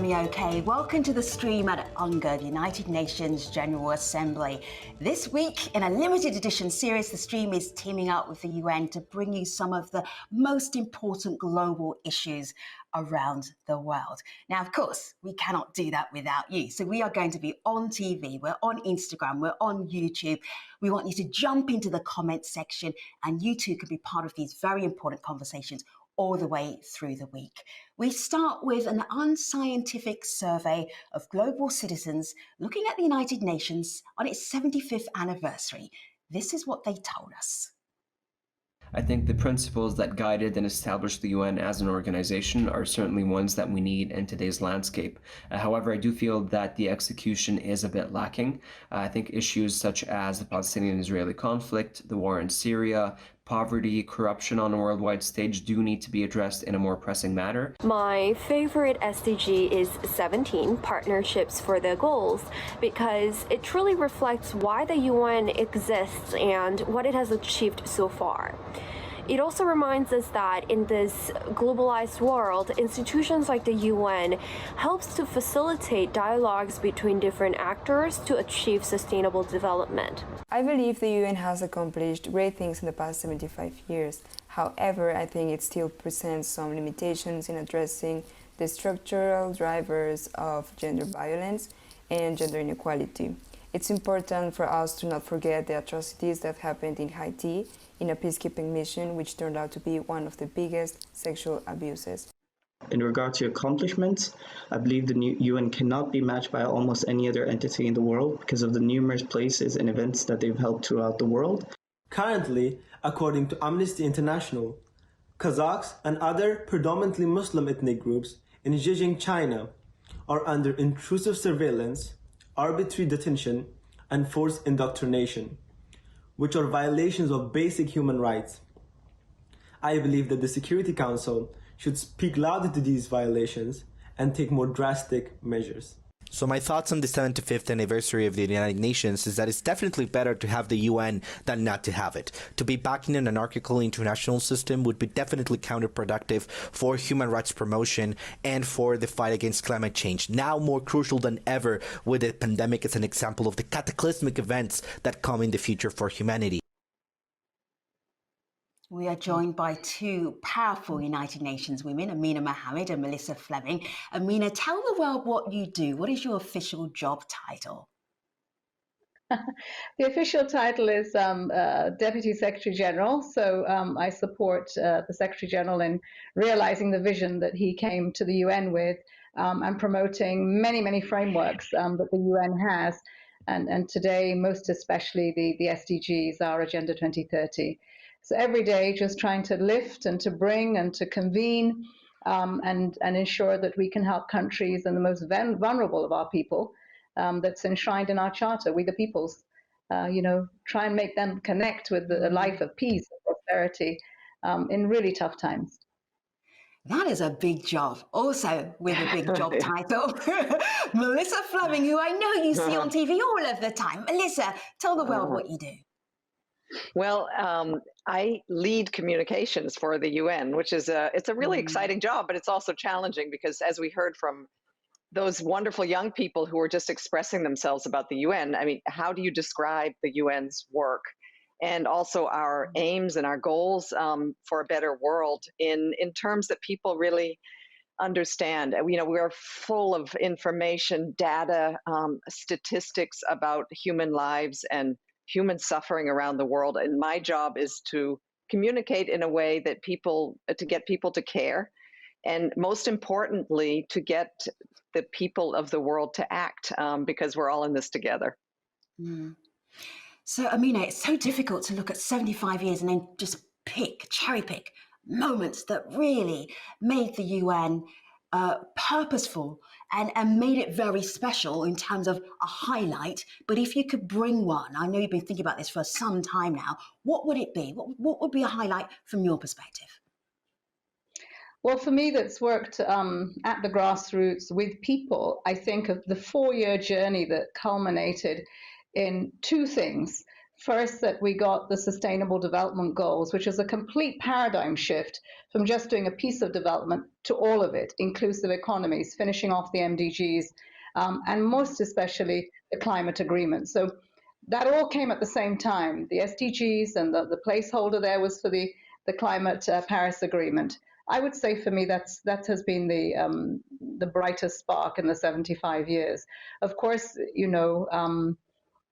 everybody okay? Welcome to the stream at UNGA, the United Nations General Assembly. This week, in a limited edition series, the stream is teaming up with the UN to bring you some of the most important global issues around the world. Now, of course, we cannot do that without you. So we are going to be on TV, we're on Instagram, we're on YouTube. We want you to jump into the comments section, and you too can be part of these very important conversations all the way through the week. We start with an unscientific survey of global citizens looking at the United Nations on its 75th anniversary. This is what they told us. I think the principles that guided and established the UN as an organization are certainly ones that we need in today's landscape. However, I do feel that the execution is a bit lacking. I think issues such as the Palestinian-Israeli conflict, the war in Syria, poverty, corruption on a worldwide stage do need to be addressed in a more pressing manner. My favorite SDG is 17, Partnerships for the Goals, because it truly reflects why the UN exists and what it has achieved so far. It also reminds us that in this globalized world, institutions like the UN helps to facilitate dialogues between different actors to achieve sustainable development. I believe the UN has accomplished great things in the past 75 years. However, I think it still presents some limitations in addressing the structural drivers of gender violence and gender inequality. It's important for us to not forget the atrocities that happened in Haiti in a peacekeeping mission, which turned out to be one of the biggest sexual abuses. In regard to accomplishments, I believe the UN cannot be matched by almost any other entity in the world because of the numerous places and events that they've held throughout the world. Currently, according to Amnesty International, Kazakhs and other predominantly Muslim ethnic groups in Xinjiang, China, are under intrusive surveillance, arbitrary detention, and forced indoctrination, which are violations of basic human rights. I believe that the Security Council should speak louder to these violations and take more drastic measures. So my thoughts on the 75th anniversary of the United Nations is that it's definitely better to have the UN than not to have it. To be back in an anarchical international system would be definitely counterproductive for human rights promotion and for the fight against climate change. Now more crucial than ever, with the pandemic as an example of the cataclysmic events that come in the future for humanity. We are joined by two powerful United Nations women, Amina Mohammed and Melissa Fleming. Amina, tell the world what you do. What is your official job title? The official title is Deputy Secretary General. So I support the Secretary General in realizing the vision that he came to the UN with and promoting many, many frameworks that the UN has. And today, most especially the SDGs, our Agenda 2030. So every day, just trying to lift and to bring and to convene and ensure that we can help countries and the most vulnerable of our people that's enshrined in our charter, we the peoples, try and make them connect with a life of peace and prosperity in really tough times. That is a big job, also with a big job title. Melissa Fleming, who I know you see on TV all of the time. Melissa, tell the world what you do. Well, I lead communications for the UN, which is it's a really exciting job, but it's also challenging because, as we heard from those wonderful young people who were just expressing themselves about the UN, I mean, how do you describe the UN's work and also our aims and our goals for a better world in terms that people really understand? We are full of information, data, statistics about human lives and human suffering around the world. And my job is to communicate in a way that to get people to care. And most importantly, to get the people of the world to act because we're all in this together. Mm. So, Amina, it's so difficult to look at 75 years and then just cherry pick moments that really made the UN purposeful and made it very special in terms of a highlight. But if you could bring one, I know you've been thinking about this for some time now, what would it be? What would be a highlight from your perspective? Well, for me, that's worked at the grassroots with people. I think of the 4-year journey that culminated in two things. First, that we got the Sustainable Development Goals, which is a complete paradigm shift from just doing a piece of development to all of it, inclusive economies, finishing off the MDGs, and most especially the climate agreement. So that all came at the same time. The SDGs and the placeholder there was for the climate Paris Agreement. I would say for me that has been the brightest spark in the 75 years. Of course,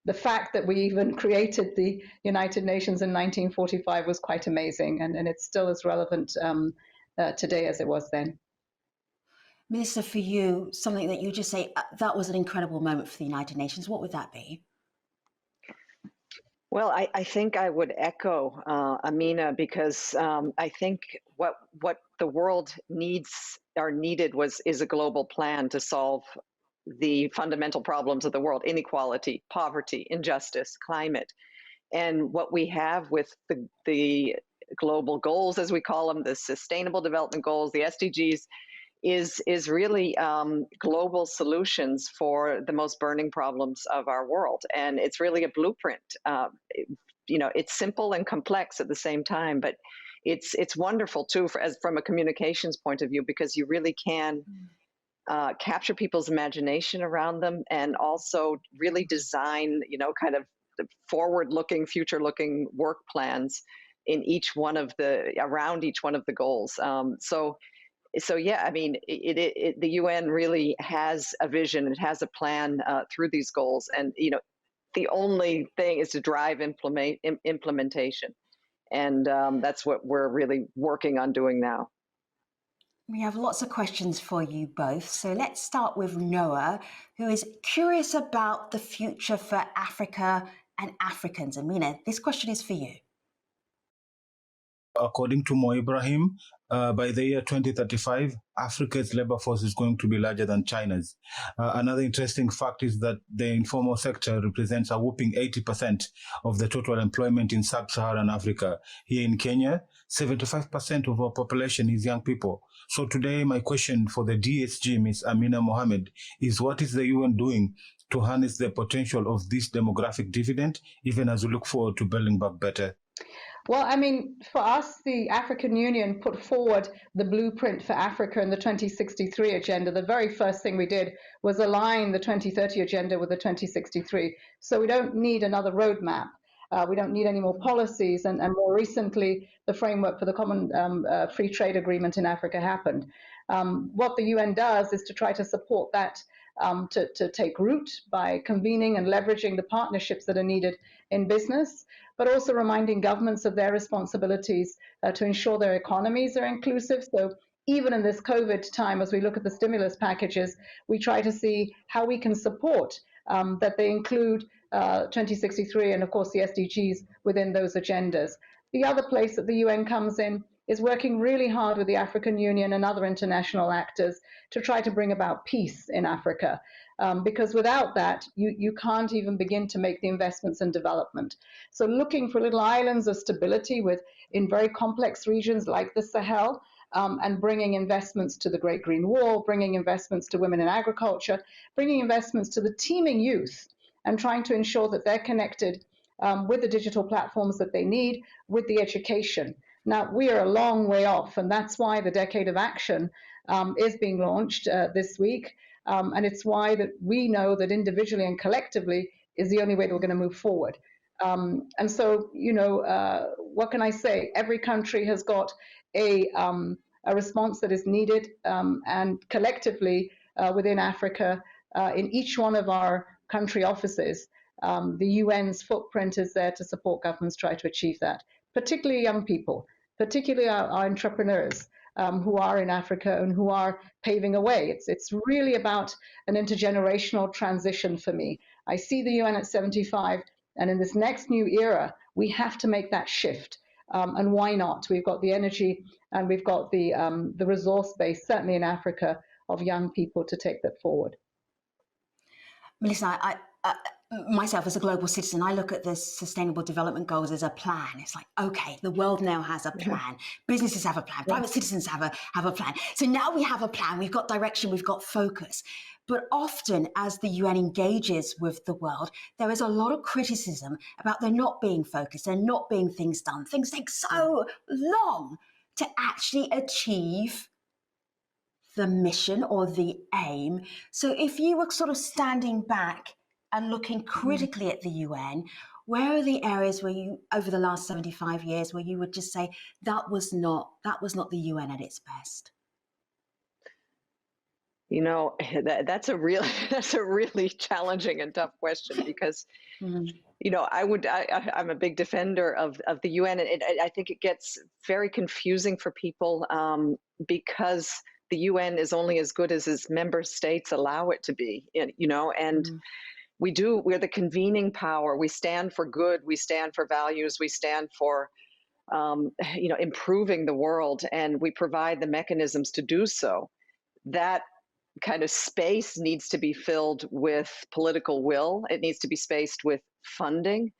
the fact that we even created the United Nations in 1945 was quite amazing, and it's still as relevant today as it was then. Melissa, for you, something that you just say, that was an incredible moment for the United Nations, what would that be? Well, I think I would echo Amina, because I think what the world needed is a global plan to solve the fundamental problems of the world: inequality, poverty, injustice, climate. And what we have with the global goals, as we call them, the Sustainable Development Goals, the SDGs, is really global solutions for the most burning problems of our world. And it's really a blueprint. It's simple and complex at the same time, but it's wonderful too from a communications point of view, because you really can capture people's imagination around them, and also really design, kind of the forward-looking, future-looking work plans in around each one of the goals. So yeah, I mean, the UN really has a vision. It has a plan through these goals, and the only thing is to drive implementation, and that's what we're really working on doing now. We have lots of questions for you both. So let's start with Noah, who is curious about the future for Africa and Africans. Amina, this question is for you. According to Mo Ibrahim, by the year 2035, Africa's labor force is going to be larger than China's. Another interesting fact is that the informal sector represents a whopping 80% of the total employment in sub-Saharan Africa. Here in Kenya, 75% of our population is young people. So today, my question for the DSG, Ms. Amina Mohammed, is what is the UN doing to harness the potential of this demographic dividend, even as we look forward to building back better? Well, I mean, for us, the African Union put forward the blueprint for Africa in the 2063 agenda. The very first thing we did was align the 2030 agenda with the 2063. So we don't need another roadmap. We don't need any more policies. And more recently, the framework for the Common Free Trade Agreement in Africa happened. What the UN does is to try to support that to take root by convening and leveraging the partnerships that are needed in business, but also reminding governments of their responsibilities to ensure their economies are inclusive. So even in this COVID time, as we look at the stimulus packages, we try to see how we can support that they include 2063 and, of course, the SDGs within those agendas. The other place that the UN comes in is working really hard with the African Union and other international actors to try to bring about peace in Africa. Because without that, you can't even begin to make the investments in development. So looking for little islands of stability in very complex regions like the Sahel, and bringing investments to the Great Green Wall, bringing investments to women in agriculture, bringing investments to the teeming youth, and trying to ensure that they're connected with the digital platforms that they need, with the education. Now, we are a long way off, and that's why the Decade of Action is being launched this week. And it's why that we know that individually and collectively is the only way that we're going to move forward. And so, what can I say? Every country has got a response that is needed, and collectively within Africa, in each one of our country offices, the UN's footprint is there to support governments try to achieve that, particularly young people, particularly our entrepreneurs who are in Africa and who are paving a way. It's really about an intergenerational transition for me. I see the UN at 75, and in this next new era, we have to make that shift. And why not? We've got the energy and we've got the resource base, certainly in Africa, of young people to take that forward. Melissa, myself as a global citizen, I look at the Sustainable Development Goals as a plan. It's like, okay, the world now has a plan. Businesses have a plan. Private citizens have a plan. So now we have a plan. We've got direction. We've got focus. But often, as the UN engages with the world, there is a lot of criticism about there not being focused, there not being things done. Things take so long to actually achieve the mission or the aim. So if you were sort of standing back and looking critically at the UN, where are the areas where you, over the last 75 years, where you would just say that was not the UN at its best? You know, that's a really challenging and tough question because, you know, I'm a big defender of the UN, and I think it gets very confusing for people because the UN is only as good as its member states allow it to be, you know, and we're the convening power. We stand for good. We stand for values. We stand for, you know, improving the world, and we provide the mechanisms to do so. That kind of space needs to be filled with political will. It needs to be spaced with funding.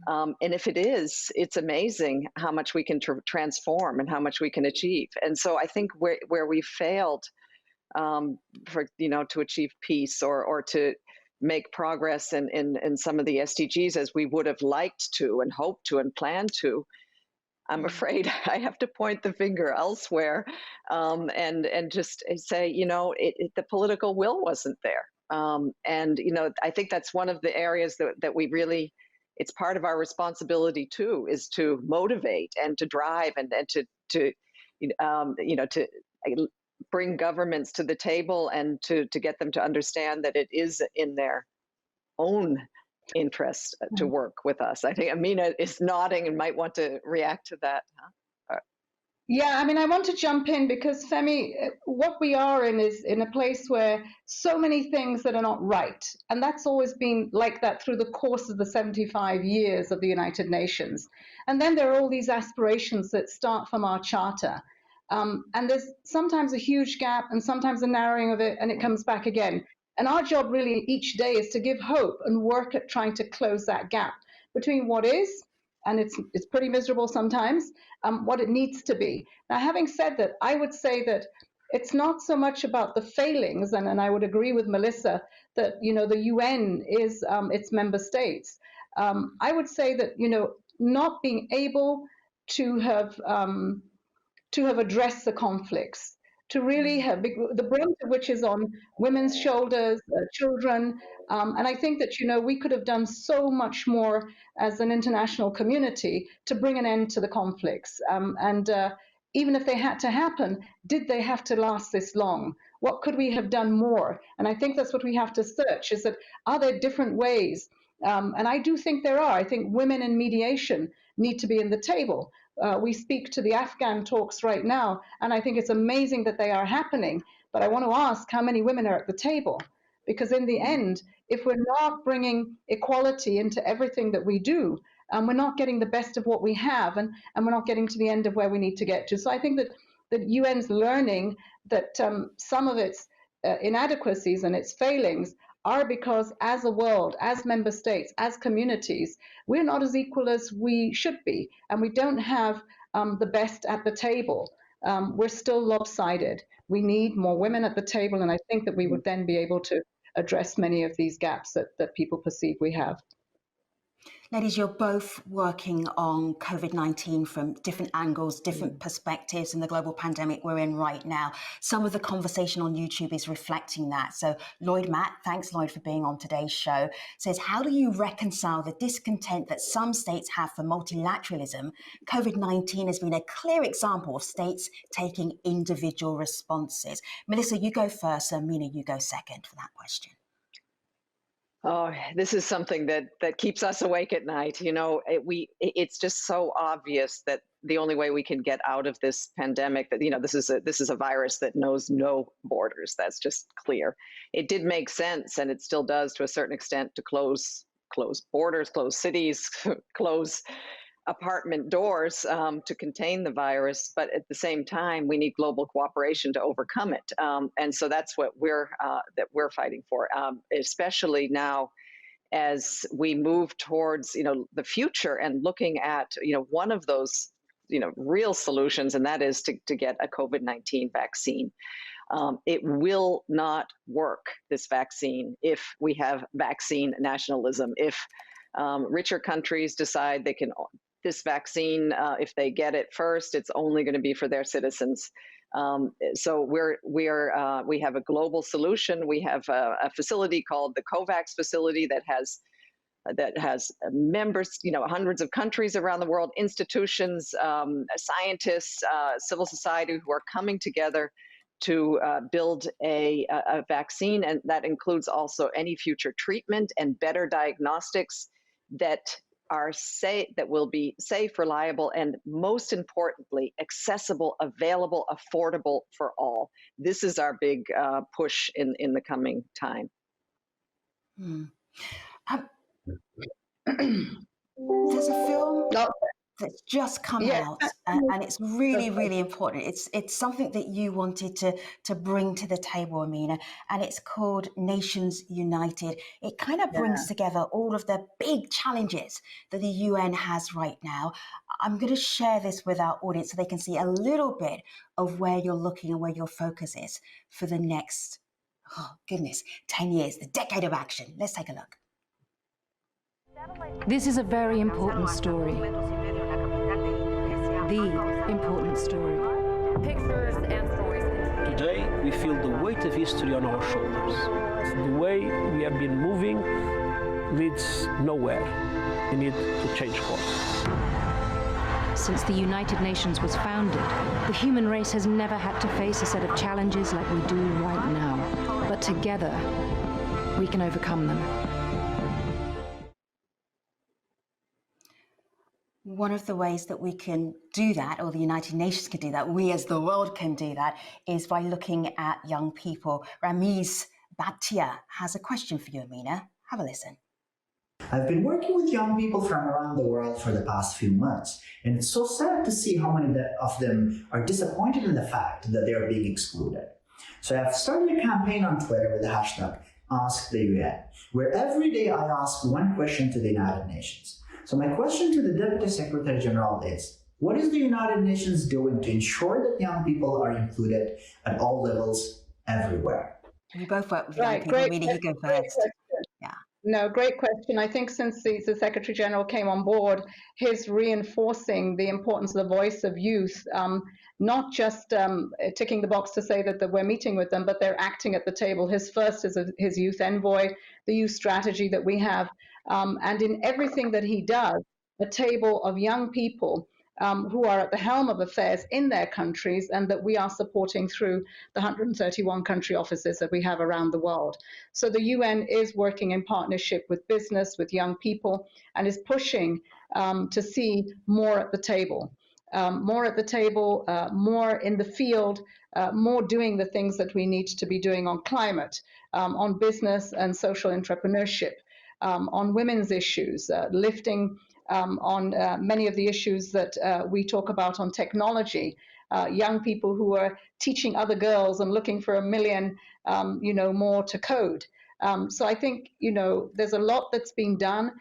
And if it is, it's amazing how much we can transform and how much we can achieve. And so I think where we failed for, you know, to achieve peace or to make progress in some of the SDGs as we would have liked to and hoped to and planned to, I'm afraid I have to point the finger elsewhere and just say, you know, the political will wasn't there. And, you know, I think that's one of the areas that we really, it's part of our responsibility too, is to motivate and to drive and to you know, to bring governments to the table and to get them to understand that it is in their own interest to work with us. I think Amina is nodding and might want to react to that. Yeah, I mean, I want to jump in because, Femi, what we are in is in a place where so many things that are not right. And that's always been like that through the course of the 75 years of the United Nations. And then there are all these aspirations that start from our charter. And there's sometimes a huge gap and sometimes a narrowing of it, and it comes back again. And our job really each day is to give hope and work at trying to close that gap between what is, and it's pretty miserable sometimes, what it needs to be. Now, having said that, I would say that it's not so much about the failings, and I would agree with Melissa that, you know, the UN is its member states. I would say that, you know, not being able to have addressed the conflicts, to really have the brunt of which is on women's shoulders, children. And I think that, you know, we could have done so much more as an international community to bring an end to the conflicts. And even if they had to happen, did they have to last this long? What could we have done more? And I think that's what we have to search, is that are there different ways? And I do think there are. I think women in mediation need to be in the table. We speak to the Afghan talks right now, and I think it's amazing that they are happening. But I want to ask how many women are at the table? Because in the end, if we're not bringing equality into everything that we do, we're not getting the best of what we have, and we're not getting to the end of where we need to get to. So I think that the UN's learning that some of its inadequacies and its failings are because as a world, as member states, as communities, we're not as equal as we should be, and we don't have the best at the table. We're still lopsided. We need more women at the table, and I think that we would then be able to address many of these gaps that people perceive we have. Ladies, you're both working on COVID-19 from different angles, different perspectives in the global pandemic we're in right now. Some of the conversation on YouTube is reflecting that. So Lloyd Matt, thanks Lloyd for being on today's show, says, how do you reconcile the discontent that some states have for multilateralism? COVID-19 has been a clear example of states taking individual responses. Melissa, you go first, and Amina, you go second for that question. Oh, this is something that keeps us awake at night. You know, it's just so obvious that the only way we can get out of this pandemic, that, you know, this is a virus that knows no borders. That's just clear. It did make sense, and it still does to a certain extent, to close borders, close cities, close apartment doors to contain the virus. But at the same time, we need global cooperation to overcome it. And so that's what we're fighting for, especially now as we move towards, the future and looking at, one of those, real solutions, and that is to get a COVID-19 vaccine. It will not work, this vaccine, if we have vaccine nationalism. If richer countries decide they can, this vaccine, if they get it first, it's only going to be for their citizens. So we have a global solution. We have a facility called the COVAX facility that has members, hundreds of countries around the world, institutions, scientists, civil society who are coming together to build a vaccine, and that includes also any future treatment and better diagnostics that will be safe, reliable, and most importantly, accessible, available, affordable for all. This is our big push in the coming time. There's a film that's just come out, and it's really, really important. It's something that you wanted to bring to the table, Amina, and it's called Nations United. It kind of brings together all of the big challenges that the UN has right now. I'm going to share this with our audience so they can see a little bit of where you're looking and where your focus is for the next, 10 years, the decade of action. Let's take a look. This is a very important story. The important story. Pictures and stories. Today, we feel the weight of history on our shoulders. The way we have been moving leads nowhere. We need to change course. Since the United Nations was founded, the human race has never had to face a set of challenges like we do right now. But together, we can overcome them. One of the ways that we can do that, or the United Nations can do that, we as the world can do that, is by looking at young people. Ramiz Bhatia has a question for you, Amina. Have a listen. I've been working with young people from around the world for the past few months, and it's so sad to see how many of them are disappointed in the fact that they are being excluded. So I've started a campaign on Twitter with the hashtag #AskTheUN, where every day I ask one question to the United Nations. So my question to the Deputy Secretary General is, what is the United Nations doing to ensure that young people are included at all levels, everywhere? You both work with young people. Amina, you go first. No, great question. I think since the Secretary General came on board, his reinforcing the importance of the voice of youth, not just ticking the box to say that we're meeting with them, but they're acting at the table. His first is his youth envoy, the youth strategy that we have. And in everything that he does, a table of young people who are at the helm of affairs in their countries and that we are supporting through the 131 country offices that we have around the world. So the UN is working in partnership with business, with young people, and is pushing to see more at the table. More at the table, more in the field, more doing the things that we need to be doing on climate, on business and social entrepreneurship, on women's issues, lifting on many of the issues that we talk about on technology, young people who are teaching other girls and looking for 1 million, more to code. So I think, there's a lot that's been done.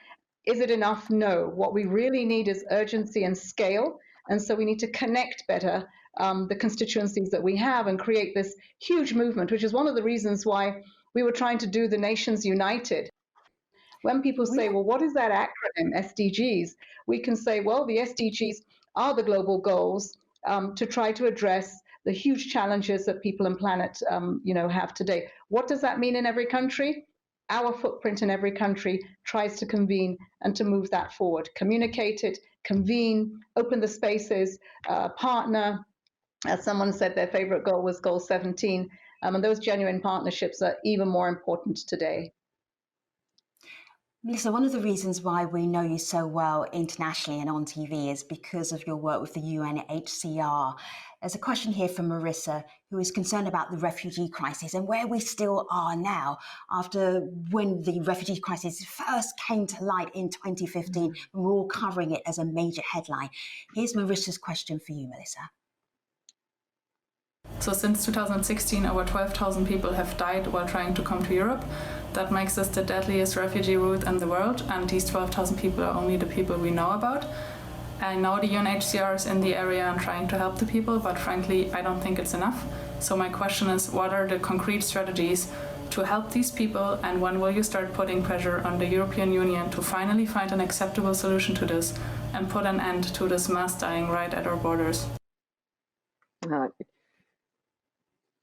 Is it enough? No. What we really need is urgency and scale. And so we need to connect better the constituencies that we have and create this huge movement, which is one of the reasons why we were trying to do the Nations United. When people say, well, what is that acronym, SDGs? We can say, well, the SDGs are the global goals to try to address the huge challenges that people and planet, have today. What does that mean in every country? Our footprint in every country tries to convene and to move that forward. Communicate it, convene, open the spaces, partner. As someone said, their favorite goal was goal 17. And those genuine partnerships are even more important today. Melissa, one of the reasons why we know you so well internationally and on TV is because of your work with the UNHCR. There's a question here from Marissa, who is concerned about the refugee crisis and where we still are now after when the refugee crisis first came to light in 2015, and we're all covering it as a major headline. Here's Marissa's question for you, Melissa. So since 2016, over 12,000 people have died while trying to come to Europe. that makes us the deadliest refugee route in the world, and these 12,000 people are only the people we know about. I know the UNHCR is in the area and trying to help the people, but frankly, I don't think it's enough. So my question is, what are the concrete strategies to help these people, and when will you start putting pressure on the European Union to finally find an acceptable solution to this and put an end to this mass dying right at our borders?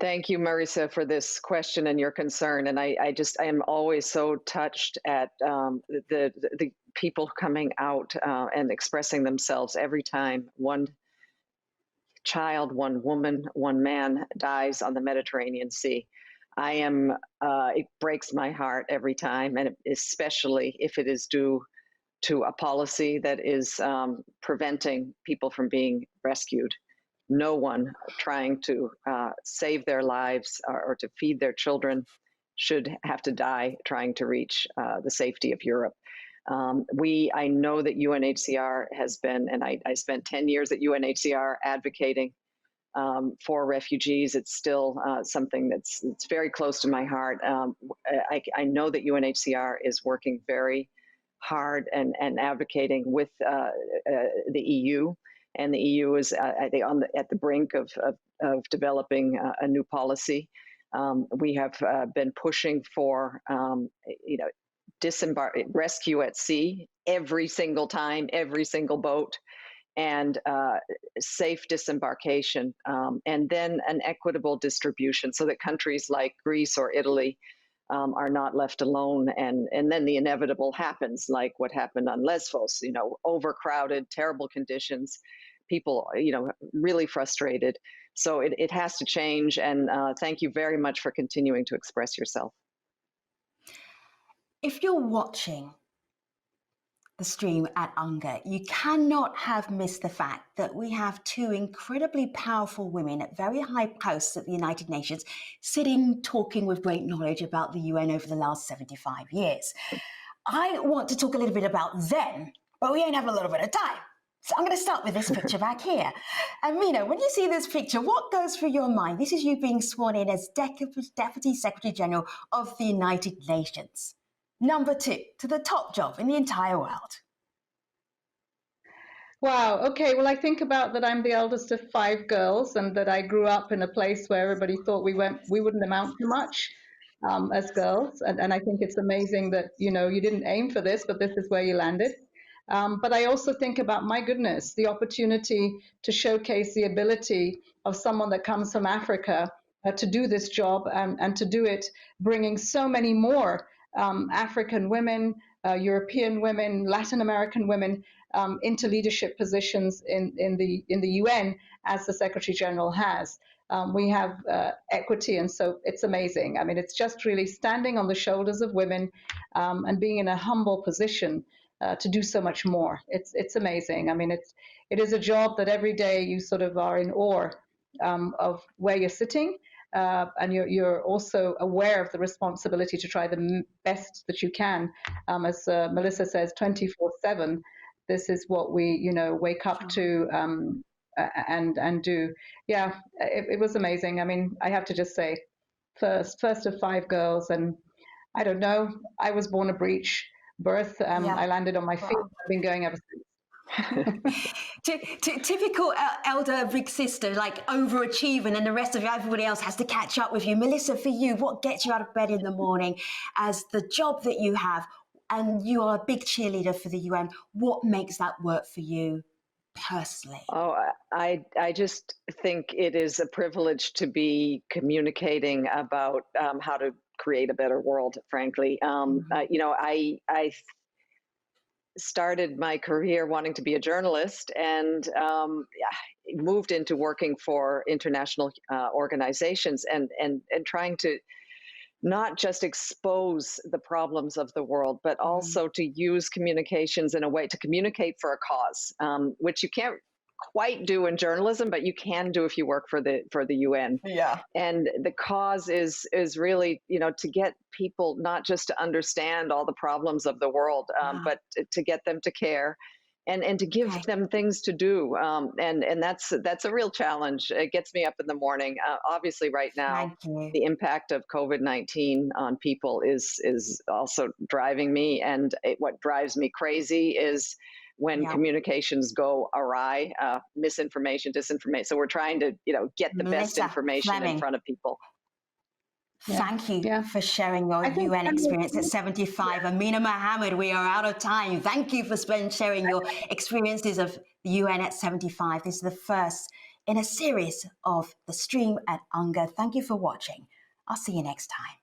Thank you, Marisa, for this question and your concern. And I am always so touched at the people coming out and expressing themselves every time one child, one woman, one man dies on the Mediterranean Sea. It breaks my heart every time, and especially if it is due to a policy that is preventing people from being rescued. No one trying to save their lives or to feed their children should have to die trying to reach the safety of Europe. I know that UNHCR has been, and I spent 10 years at UNHCR advocating for refugees. It's still something that's very close to my heart. I know that UNHCR is working very hard and advocating with the EU. And the EU is at the brink of developing a new policy. We have been pushing for rescue at sea every single time, every single boat, and safe disembarkation, and then an equitable distribution so that countries like Greece or Italy are not left alone, and then the inevitable happens, like what happened on Lesbos, overcrowded, terrible conditions, people, really frustrated. So it has to change, and thank you very much for continuing to express yourself. If you're watching the stream at UNGA, you cannot have missed the fact that we have two incredibly powerful women at very high posts at the United Nations sitting, talking with great knowledge about the UN over the last 75 years. I want to talk a little bit about them, but we only have a little bit of time. So I'm going to start with this picture back here. Amina, when you see this picture, what goes through your mind? This is you being sworn in as Deputy Secretary General of the United Nations. Number 2, to the top job in the entire world. Wow. Okay. Well, I think about that I'm the eldest of 5 girls, and that I grew up in a place where everybody thought we wouldn't amount to much as girls. And I think it's amazing that, you didn't aim for this, but this is where you landed. But I also think about, my goodness, the opportunity to showcase the ability of someone that comes from Africa to do this job, and to do it bringing so many more African women, European women, Latin American women into leadership positions in the UN, as the Secretary General has. We have equity, and so it's amazing. I mean, it's just really standing on the shoulders of women and being in a humble position to do so much more. It's amazing. I mean, it is a job that every day you sort of are in awe of where you're sitting. And you're also aware of the responsibility to try the best that you can. As Melissa says, 24/7. This is what we, wake up to and do. Yeah, it was amazing. I mean, I have to just say, first of 5 girls, and I don't know. I was born a breech birth. I landed on my feet. I've been going ever since. Typical elder big sister, like overachieving, and the rest of everybody else has to catch up with you. Melissa, for you, what gets you out of bed in the morning as the job that you have, and you are a big cheerleader for the UN? What makes that work for you personally? Oh, I just think it is a privilege to be communicating about how to create a better world, frankly. I started my career wanting to be a journalist, and moved into working for international organizations and trying to not just expose the problems of the world, but also to use communications in a way to communicate for a cause, which you can't quite do in journalism, but you can do if you work for the UN. Yeah. And the cause is really, to get people not just to understand all the problems of the world, but to get them to care and to give them things to do. And that's a real challenge. It gets me up in the morning. Obviously, right now, the impact of COVID-19 on people is also driving me. And what drives me crazy is when communications go awry, misinformation, disinformation. So we're trying to, get the best Melissa information Fleming. in front of people. Thank you for sharing your UN experience at 75. Amina Mohammed, we are out of time. Thank you for sharing your experiences of the UN at 75. This is the first in a series of The Stream at UNGA. Thank you for watching. I'll see you next time.